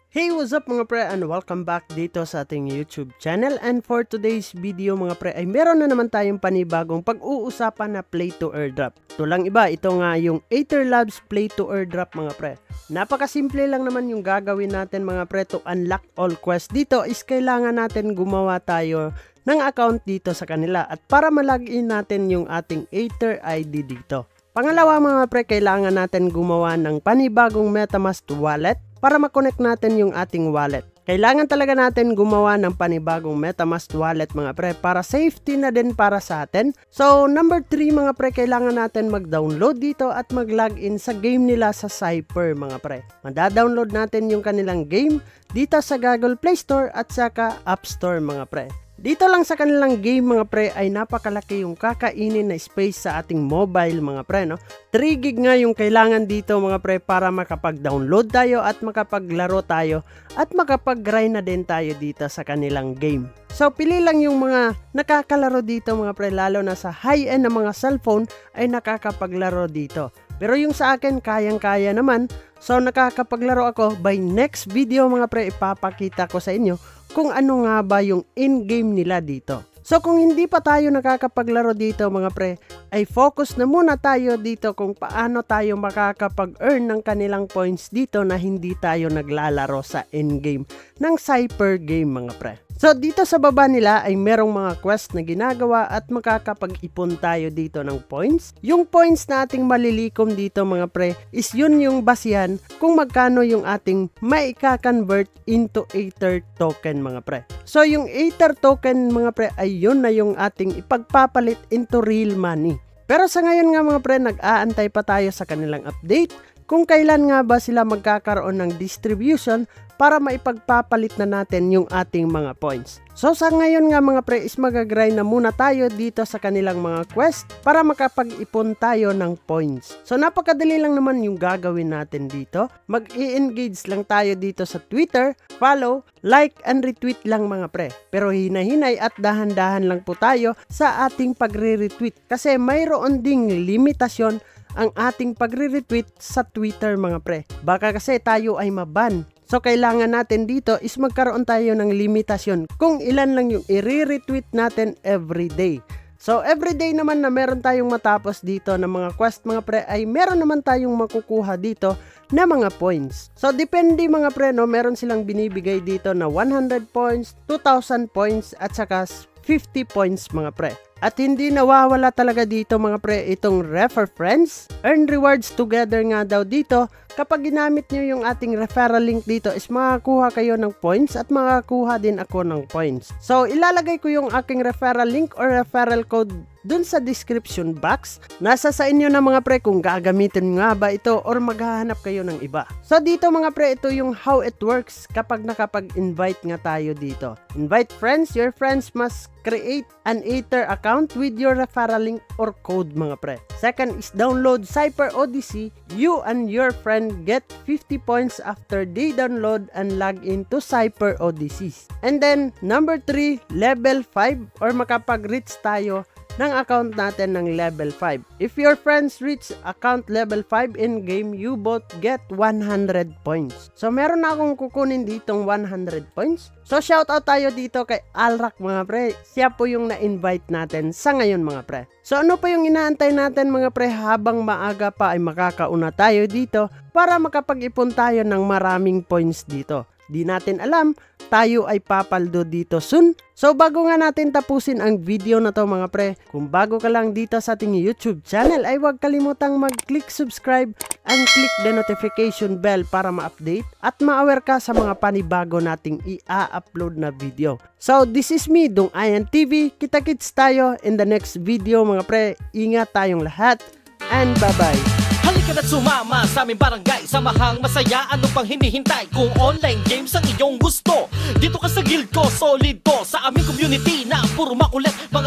Hey, what's up mga pre, and welcome back dito sa ating YouTube channel. And for today's video mga pre ay meron na naman tayong panibagong pag-uusapan na play to airdrop. Ito lang iba, ito nga yung Aetherlabs play to airdrop mga pre. Napakasimple lang naman yung gagawin natin mga pre to unlock all quests. Dito is kailangan natin gumawa tayo ng account dito sa kanila at para malagin natin yung ating Aether ID dito. Pangalawa mga pre, kailangan natin gumawa ng panibagong MetaMask wallet para makonect natin yung ating wallet. Kailangan talaga natin gumawa ng panibagong MetaMask wallet mga pre para safety na din para sa atin. So number 3 mga pre, kailangan natin mag-download dito at mag-login sa game nila sa Cypher mga pre. Mada-download natin yung kanilang game dito sa Google Play Store at saka App Store mga pre. Dito lang sa kanilang game mga pre ay napakalaki yung kakainin na space sa ating mobile mga pre, no? 3 gig nga yung kailangan dito mga pre para makapag-download tayo at makapaglaro tayo at makapag-grind na din tayo dito sa kanilang game. So pili lang yung mga nakakalaro dito mga pre, lalo na sa high-end na mga cellphone ay nakakapaglaro dito. Pero yung sa akin kayang-kaya naman, so nakakapaglaro ako. By next video mga pre ipapakita ko sa inyo kung ano nga ba yung in-game nila dito. So kung hindi pa tayo nakakapaglaro dito mga pre, ay focus na muna tayo dito kung paano tayo makakapag-earn ng kanilang points dito na hindi tayo naglalaro sa in-game ng Cypher game mga pre. So dito sa baba nila ay merong mga quest na ginagawa at makakapag-ipon tayo dito ng points. Yung points na ating malilikom dito mga pre is yun yung basihan kung magkano yung ating maika-convert into Aether token mga pre. So yung Aether token mga pre ay yun na yung ating ipagpapalit into real money. Pero sa ngayon nga mga pre, nag-aantay pa tayo sa kanilang update kung kailan nga ba sila magkakaroon ng distribution para maipagpapalit na natin yung ating mga points. So sa ngayon nga mga pre is magagrind na muna tayo dito sa kanilang mga quest para makapag-ipon tayo ng points. So napakadali lang naman yung gagawin natin dito. Mag-i-engage lang tayo dito sa Twitter, follow, like, and retweet lang mga pre. Pero hinahinay at dahan-dahan lang po tayo sa ating pagre-retweet kasi mayroon ding limitasyon ang ating pagre-retweet sa Twitter mga pre. Baka kasi tayo ay maban. So kailangan natin dito is magkaroon tayo ng limitasyon kung ilan lang yung i-retweet natin every day. So everyday naman na meron tayong matapos dito na mga quest mga pre ay meron naman tayong makukuha dito na mga points. So depende mga pre, no, meron silang binibigay dito na 100 points, 2,000 points at saka 50 points mga pre. At hindi nawawala talaga dito mga pre itong refer friends. Earn rewards together nga daw dito. Kapag ginamit nyo yung ating referral link dito is makakuha kayo ng points at makakuha din ako ng points. So ilalagay ko yung aking referral link or referral code dun sa description box. Nasa sa inyo na mga pre kung gagamitin nga ba ito or maghahanap kayo ng iba. So dito mga pre, ito yung how it works kapag nakapag-invite nga tayo dito. Invite friends. Your friends must create an Aether account with your referral link or code mga pre. Second is download Cypher Odyssey. You and your friend get 50 points after they download and log into Cypher Odyssey. And then number 3, level 5 or makapag-reach tayo ng account natin ng level 5. If your friends reach account level 5 in game, you both get 100 points. So meron na akong kukunin ditong 100 points. So shoutout tayo dito kay Alrak mga pre. Siya po yung na-invite natin sa ngayon mga pre. So ano pa yung inaantay natin mga pre, habang maaga pa ay makakauna tayo dito para makapag-ipon tayo ng maraming points dito. Di natin alam, tayo ay papaldo dito soon. So bago nga natin tapusin ang video na to mga pre, kung bago ka lang dito sa ating YouTube channel ay huwag kalimutang mag-click subscribe and click the notification bell para ma-update at ma-aware ka sa mga panibago nating i-upload na video. So this is me, Dong Ian TV. Kita-kits tayo in the next video mga pre. Ingat tayong lahat and bye-bye. Halika na't sumama sa aming barangay. Samahang masaya, ano pang hinihintay? Kung online games ang iyong gusto, dito ka sa guild ko, solid to. Sa aming community na puro makulit mga